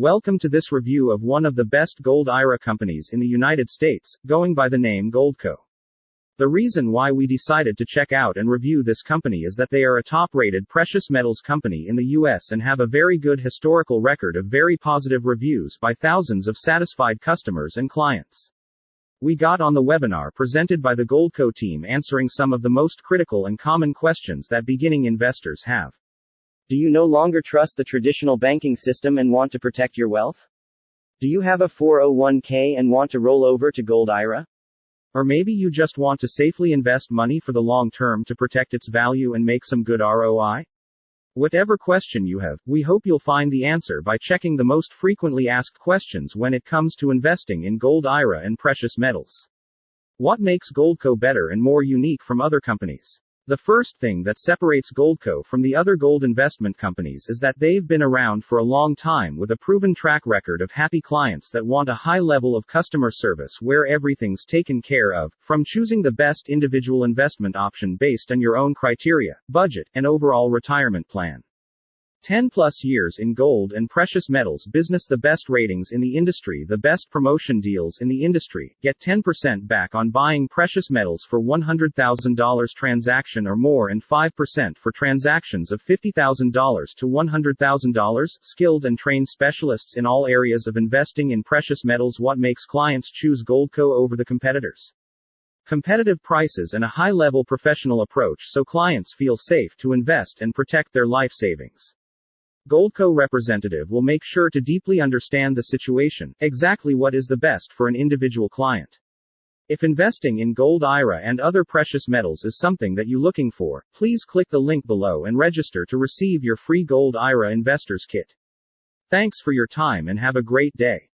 Welcome to this review of one of the best gold IRA companies in the United States, going by the name Goldco. The reason why we decided to check out and review this company is that they are a top-rated precious metals company in the US and have a very good historical record of very positive reviews by thousands of satisfied customers and clients. We got on the webinar presented by the Goldco team answering some of the most critical and common questions that beginning investors have. Do you no longer trust the traditional banking system and want to protect your wealth? Do you have a 401k and want to roll over to Gold IRA? Or maybe you just want to safely invest money for the long term to protect its value and make some good ROI? Whatever question you have, we hope you'll find the answer by checking the most frequently asked questions when it comes to investing in gold IRA and precious metals. What makes Goldco better and more unique from other companies? The first thing that separates Goldco from the other gold investment companies is that they've been around for a long time with a proven track record of happy clients that want a high level of customer service where everything's taken care of, from choosing the best individual investment option based on your own criteria, budget, and overall retirement plan. 10 plus years in gold and precious metals business, the best ratings in the industry, the best promotion deals in the industry. Get 10% back on buying precious metals for $100,000 transaction or more and 5% for transactions of $50,000 to $100,000. Skilled and trained specialists in all areas of investing in precious metals. What makes clients choose Goldco over the competitors? Competitive prices and a high-level professional approach so clients feel safe to invest and protect their life savings. Goldco representative will make sure to deeply understand the situation, exactly what is the best for an individual client. If investing in gold IRA and other precious metals is something that you're looking for, please click the link below and register to receive your free Gold IRA Investors Kit. Thanks for your time and have a great day.